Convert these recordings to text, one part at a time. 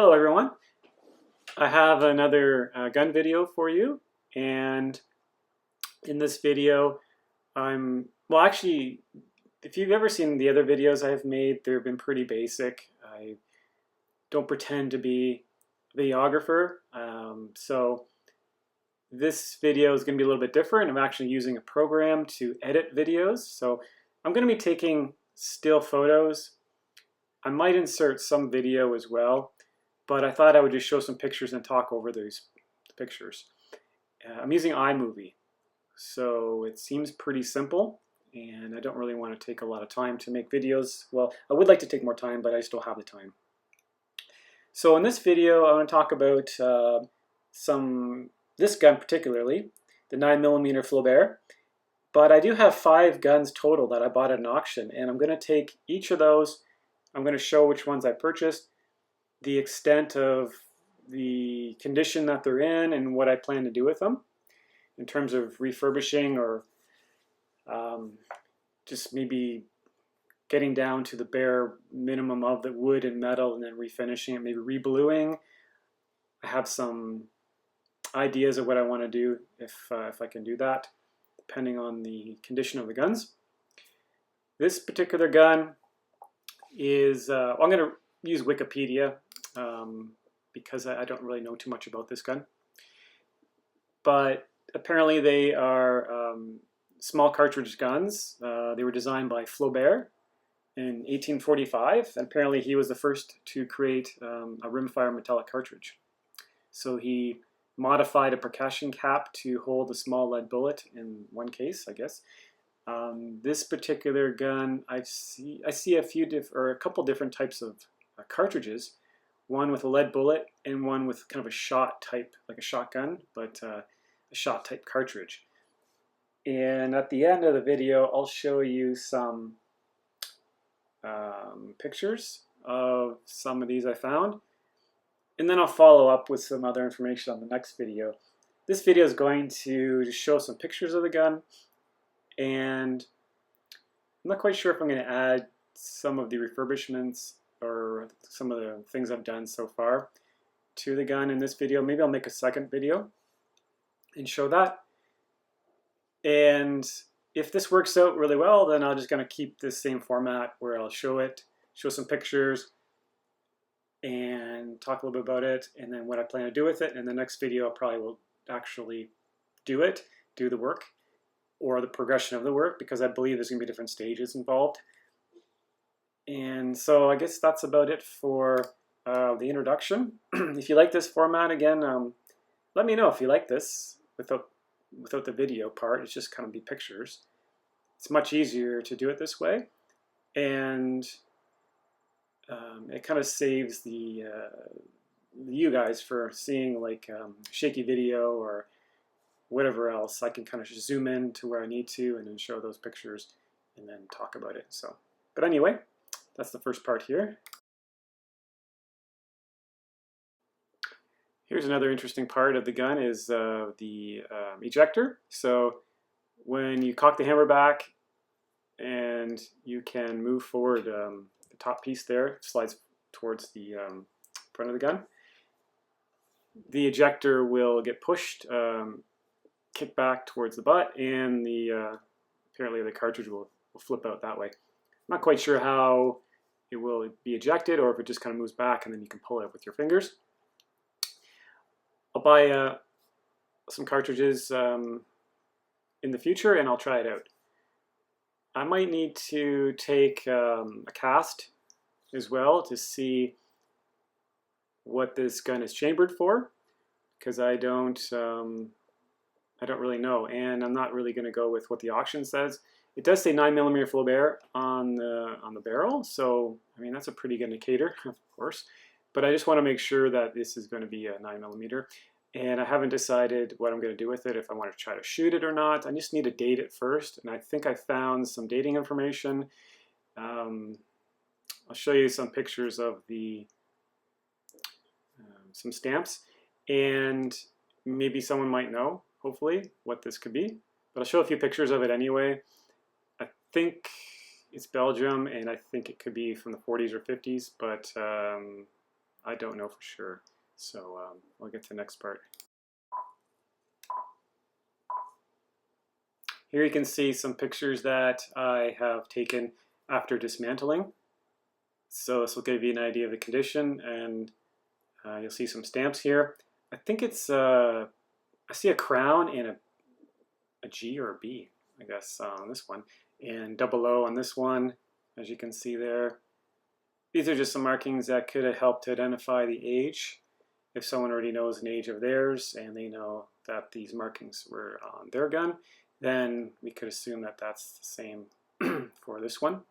Hello everyone. I have another gun video for you, and in this video actually, if you've ever seen the other videos I've made, they've been pretty basic. I don't pretend to be a videographer, so this video is going to be a little bit different. I'm actually using a program to edit videos, so I'm going to be taking still photos. I might insert some video as well, but I thought I would just show some pictures and talk over those pictures. I'm using iMovie, so it seems pretty simple, and I don't really want to take a lot of time to make videos. Well, I would like to take more time, but I still have the time. So in this video, I want to talk about this gun particularly, the 9mm Flobert. But I do have 5 guns total that I bought at an auction, and I'm going to take each of those. I'm going to show which ones I purchased, the extent of the condition that they're in, and what I plan to do with them in terms of refurbishing or just maybe getting down to the bare minimum of the wood and metal and then refinishing it, maybe rebluing. I have some ideas of what I want to do if I can do that, depending on the condition of the guns. This particular gun is, I'm going to use Wikipedia because I don't really know too much about this gun. But apparently they are small cartridge guns. They were designed by Flobert in 1845, and apparently he was the first to create a rimfire metallic cartridge. So he modified a percussion cap to hold a small lead bullet in one case, I guess. This particular gun, I see a couple different types of cartridges. One with a lead bullet and one with kind of a shot type, like a shotgun, but a shot type cartridge. And at the end of the video, I'll show you some pictures of some of these I found. And then I'll follow up with some other information on the next video. This video is going to just show some pictures of the gun, and I'm not quite sure if I'm going to add some of the refurbishments or some of the things I've done so far to the gun in this video. Maybe I'll make a second video and show that. And if this works out really well, then I'm just going to keep this same format where I'll show some pictures, and talk a little bit about it, and then what I plan to do with it. In the next video, I probably will actually do the work, or the progression of the work, because I believe there's going to be different stages involved. And so I guess that's about it for the introduction. If you like this format, again, let me know if you like this without the video part. It's just kind of be pictures. It's much easier to do it this way, and it kind of saves you guys for seeing like shaky video or whatever else. I can kind of just zoom in to where I need to and then show those pictures and then talk about it. So, but anyway, that's the first part here. Here's another interesting part of the gun is the ejector. So when you cock the hammer back and you can move forward, the top piece there slides towards the front of the gun. The ejector will get pushed, kick back towards the butt, and apparently the cartridge will flip out that way. I'm not quite sure how it will be ejected, or if it just kind of moves back and then you can pull it up with your fingers. I'll buy some cartridges in the future, and I'll try it out. I might need to take a cast as well to see what this gun is chambered for, because I don't really know, and I'm not really going to go with what the auction says. It does say 9mm Flobert on the barrel, so I mean that's a pretty good indicator, of course. But I just want to make sure that this is going to be a 9mm, and I haven't decided what I'm going to do with it. If I want to try to shoot it or not, I just need to date it first, and I think I found some dating information. I'll show you some pictures of some stamps, and maybe someone might know, hopefully, what this could be. But I'll show a few pictures of it anyway. I think it's Belgium, and I think it could be from the 40s or 50s, but I I don't know for sure. So I'll get to the next part. Here you can see some pictures that I have taken after dismantling. So this will give you an idea of the condition, and you'll see some stamps here. I think it's, I see a crown and a G or a B, I guess, on this one, and double O on this one, as you can see there. These are just some markings that could have helped to identify the age. If someone already knows an age of theirs and they know that these markings were on their gun, then we could assume that that's the same for this one.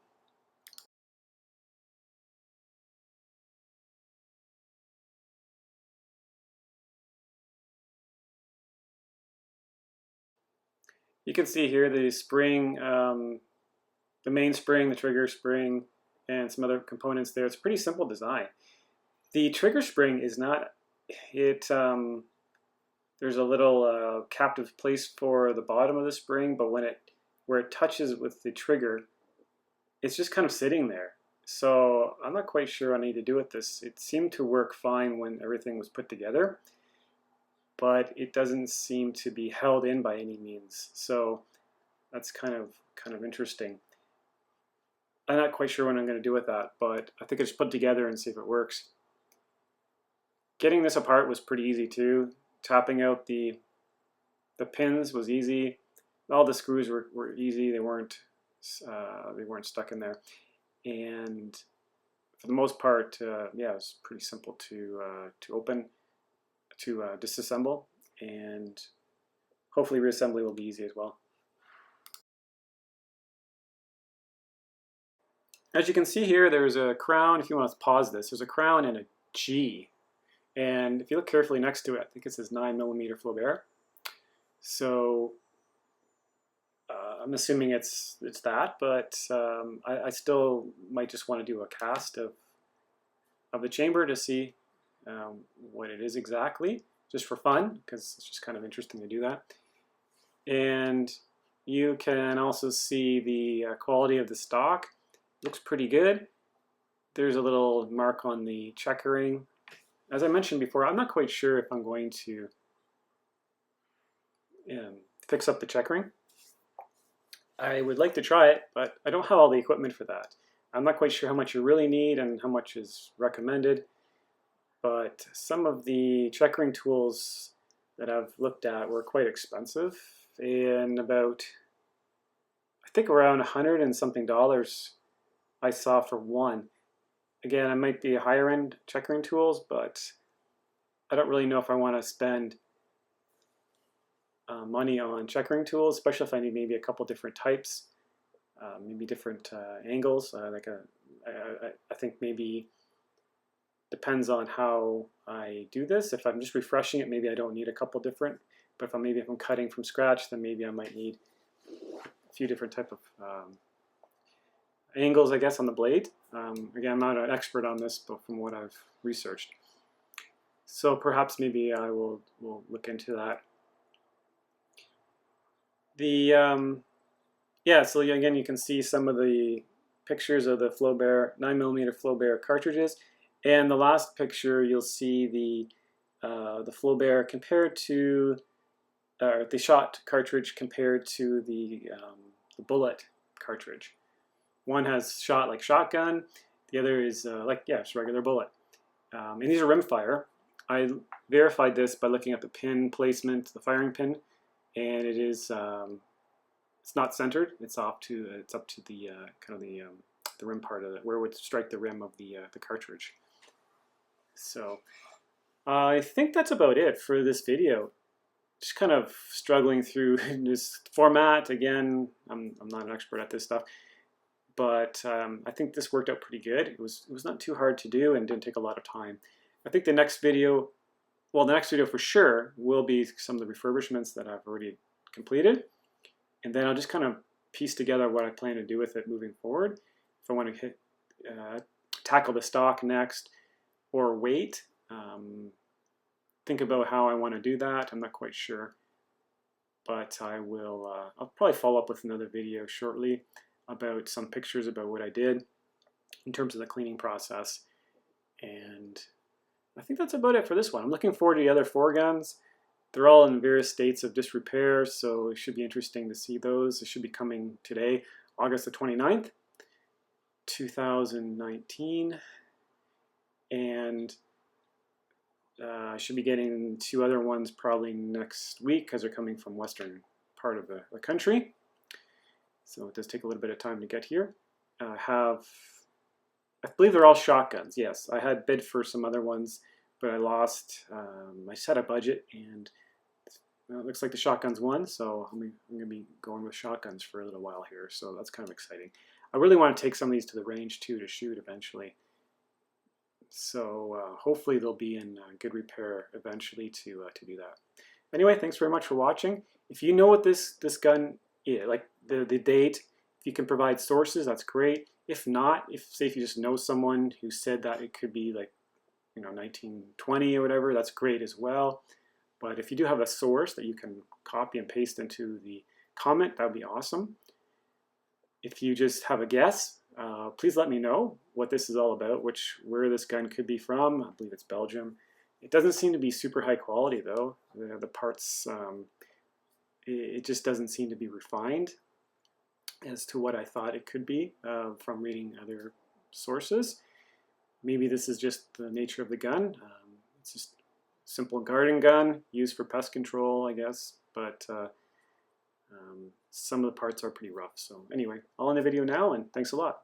You can see here the spring, the main spring, the trigger spring, and some other components there. It's a pretty simple design. The trigger spring is not, there's a little captive place for the bottom of the spring, but where it touches with the trigger, it's just kind of sitting there. So I'm not quite sure what I need to do with this. It seemed to work fine when everything was put together, but it doesn't seem to be held in by any means. So that's kind of interesting. I'm not quite sure what I'm going to do with that, but I think I just put it together and see if it works. Getting this apart was pretty easy too. Tapping out the pins was easy. All the screws were easy. They weren't stuck in there, and for the most part, yeah, it was pretty simple to open, to disassemble, and hopefully reassembly will be easy as well. As you can see here, there's a crown. If you want to pause this, there's a crown and a G. And if you look carefully next to it, I think it says 9mm Flobert. So I'm assuming it's that, but I still might just want to do a cast of the chamber to see what it is exactly, just for fun, because it's just kind of interesting to do that. And you can also see the quality of the stock. Looks pretty good. There's a little mark on the checkering. As I mentioned before, I'm not quite sure if I'm going to fix up the checkering. I would like to try it, but I don't have all the equipment for that. I'm not quite sure how much you really need and how much is recommended, but some of the checkering tools that I've looked at were quite expensive, and about, I think around $100 and something I saw for one. Again, it might be higher end checkering tools, but I don't really know if I want to spend money on checkering tools, especially if I need maybe a couple different types, maybe different angles. I think maybe depends on how I do this. If I'm just refreshing it, maybe I don't need a couple different. But if I'm cutting from scratch, then maybe I might need a few different type of angles, I guess, on the blade. Again, I'm not an expert on this, but from what I've researched. So perhaps maybe I will look into that. Yeah, so again, you can see some of the pictures of the Flobert, 9mm Flobert cartridges. And the last picture, you'll see the Flobert compared to, the shot cartridge compared to the bullet cartridge. One has shot like shotgun, the other is it's regular bullet. And these are rimfire. I verified this by looking at the pin placement, the firing pin, and it is it's not centered. It's up to the kind of the rim part of it, where it would strike the rim of the cartridge. So I think that's about it for this video. Just kind of struggling through this format. Again, I'm not an expert at this stuff, but I think this worked out pretty good. It was not too hard to do and didn't take a lot of time. I think the next video, well, the next video for sure will be some of the refurbishments that I've already completed, and then I'll just kind of piece together what I plan to do with it moving forward. If I want to tackle the stock next, or wait, think about how I want to do that. I'm not quite sure, but I will. I'll probably follow up with another video shortly about some pictures about what I did in terms of the cleaning process, and I think that's about it for this one. I'm looking forward to the other 4 guns. They're all in various states of disrepair, so it should be interesting to see those. It should be coming today, August the 29th, 2019. And I should be getting 2 other ones probably next week because they're coming from western part of the country. So it does take a little bit of time to get here. I believe they're all shotguns, yes. I had bid for some other ones, but I lost. I set a budget, and it looks like the shotguns won, so I'm going to be going with shotguns for a little while here, so that's kind of exciting. I really want to take some of these to the range too to shoot eventually. So hopefully they'll be in good repair eventually to do that. Anyway, thanks very much for watching. If you know what this gun is, like the date, if you can provide sources, that's great. If not, say if you just know someone who said that it could be like 1920 or whatever, that's great as well. But if you do have a source that you can copy and paste into the comment, that would be awesome. If you just have a guess, please let me know what this is all about, where this gun could be from. I believe it's Belgium. It doesn't seem to be super high quality though. The parts, it just doesn't seem to be refined as to what I thought it could be from reading other sources. Maybe this is just the nature of the gun. It's just a simple garden gun used for pest control, I guess, but some of the parts are pretty rough. So anyway, I'll end the video now, and thanks a lot.